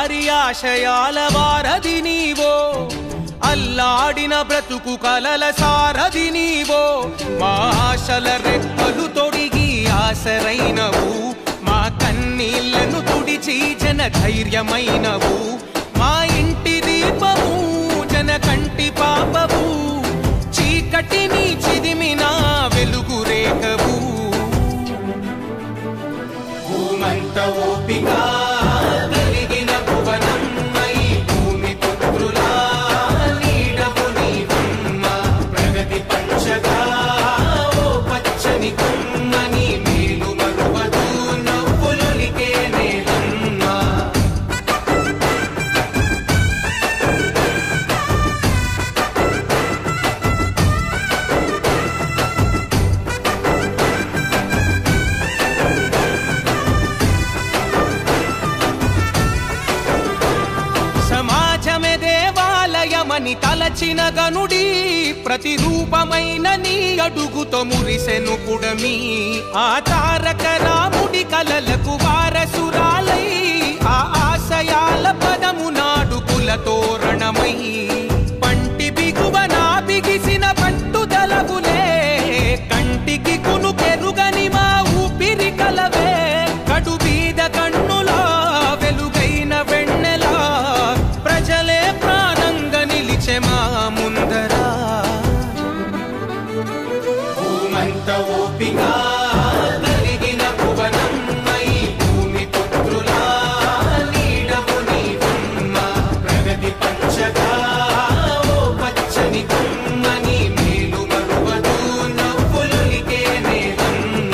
వారి ఆశయాల వారధి నీవో, అల్లాడిన బ్రతుకు కలల సారథి నీవో, మా ఆశల రెక్కలు తొడిగి ఆసరైనవు, మా కన్నీళ్లను తుడిచి జన ధైర్యమైనవు, మా ఇంటి దీపము జన కంటి పాపవు, చీకటిని చిదిమిన వెలుగు రేఖవు. భూమంత ఓపిక కలిగిన భువనమ్మై భూమి పుత్రులా నీడవు నీవమ్మ, ప్రగతి పంచగా ఓ పచ్చని కొమ్మని మేలు మరువదు నవ్వులొలికే నేలమ్మ. సమాజమే దేవాలయమని తలచిన గనుడి, ప్రతిరూపమైన నీ అడుగుతో మురిసెను పుడమి, ఆ తారక రాముడి కలలకు వారసురాలై, ఆ ఆశయాల పదము నాడు కుల తోరణమై, పంటి బిగువన బిగిసిన పట్టుదలవులే, కంటికి కునుకెరుగని మా ఊపిరి కలవే, కడు బీద కన్నులా వెలుగైన వెన్నెలా, ప్రజలే ప్రాణంగా నిలిచే మా ముందరా. భూమంత ఓపిక కలిగిన భువనమ్మై భూమి పుత్రులా నీడవు నీవమ్మ, ప్రగతి పంచగా ఓ పచ్చని కొమ్మని మేలు మరువదు నవ్వులొలికే నేలమ్మ.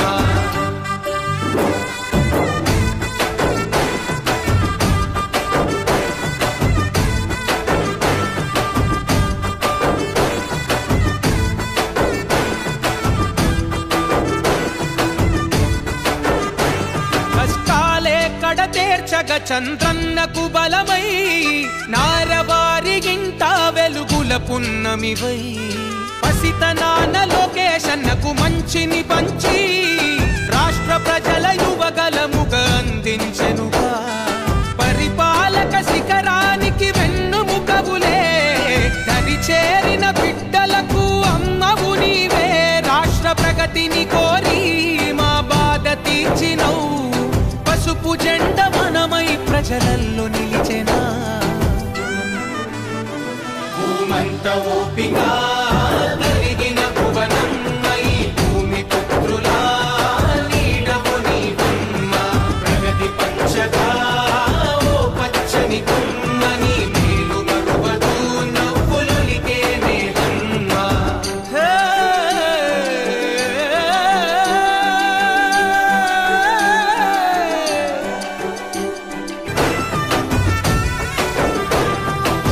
కష్టాలే కడతేర్చగ చంద్రన్నకు బలమై, నారవారి గింట వెలుగుల పున్నమివై, పసితనాన లోకేశన్నకు మంచిని పంచి, రాష్ట్ర ప్రజల యువగలముగా అందించెనుగా, పరిపాలక శిఖరానికి వెన్నుముకవులే, దరి చేరిన బిడ్డలకు అమ్మవు నీవే, రాష్ట్ర ప్రగతిని కోరి మా బాధ తీర్చినవు, పసుపు జెండ మనమై ప్రజలల్లో నిలిచెనా. భూమంత ఓపిక కలిగిన భువనమ్మై భూమి పుత్రులా నీడవు నీవమ్మ, ప్రగతి పంచగా ఓ పచ్చని కొమ్మని మేలు మరువదు నవ్వులొలికే నేలమ్మ.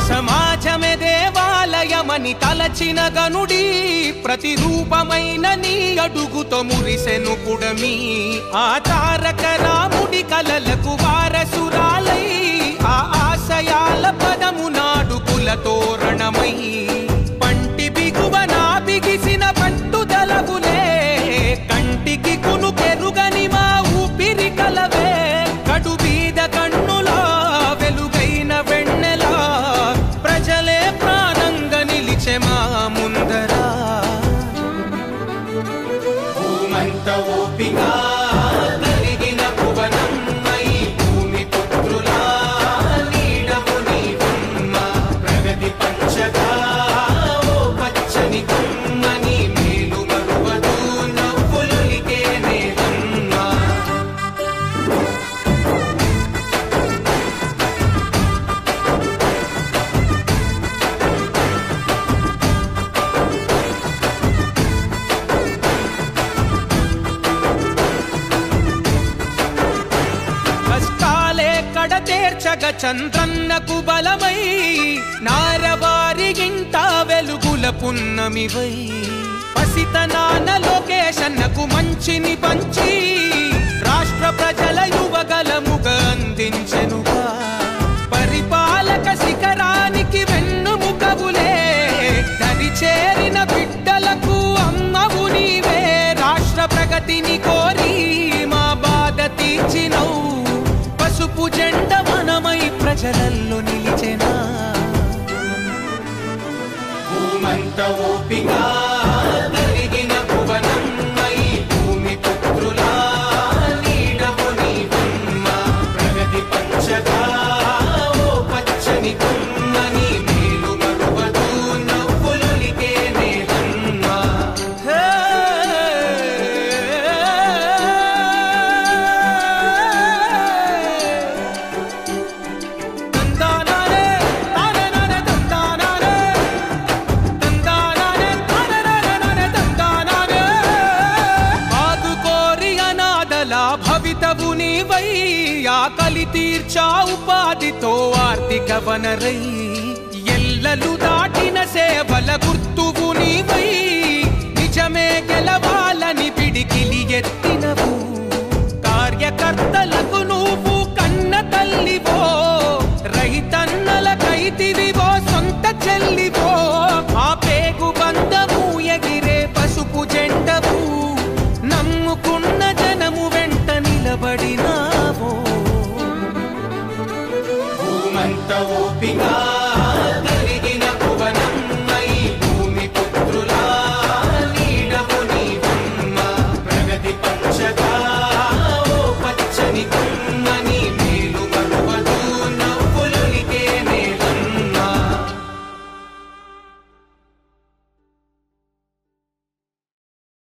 సమాజమే దేవాలయమని తలచిన గనుడి, ప్రతిరూపమైన నీ అడుగుతో మురిసెను పుడమి, ఆ తారక రాముడి కలలకు వారసురాలై, ఆ ఆశయాల పదము నాడు కుల తోరణమై, పంటి బిగువన బిగిసిన పట్టుదలవులే, కంటికి కునుకెరుగని మా ఊపిరి కలవే, కడు బీద కన్నులా వెలుగైన వెన్నెలా, ప్రజలే ప్రాణంగా నిలిచే మా ముందరా. భూమంత ఓపిక కలిగిన భువనమ్మై భూమి పుత్రులా నీడవు నీవమ్మ, ప్రగతి పంచగా ఓ పచ్చని కొమ్మని మేలు మరువదు నవ్వులొలికే నేలమ్మ. కష్టాలే కడతేర్చగ చంద్రన్నకు బలమై, నారవారి గింట వెలుగుల పున్నమివై, పసితనాన లోకేశన్నకు మంచిని పంచి, రాష్ట్ర ప్రజల యువగలముగా అందించెనుగా, పరిపాలక శిఖరానికి వెన్నుముకవులే, దరి చేరిన బిడ్డలకు అమ్మవు నీవే, రాష్ట్ర ప్రగతిని కోరి మా బాధ తీర్చినవు, పసుపు జెండ మనమై ప్రజ ప్రజలల్లో నిలిచెనా భూమంత ఓపిక కలిగిన భువనమ్మై భూమి పుత్రులా నీడవు నీవమ్మ ప్రగతి పంచగా ఓ పచ్చని కొమ్మని మేలు మరువదు నవ్వులొలికే నేలమ్మ భవితవు నీవై ఆకలి తీర్చా ఉపాధితో ఆర్థిక వనరై ఎల్లలు దాటిన సేవల గుర్తువు నీవై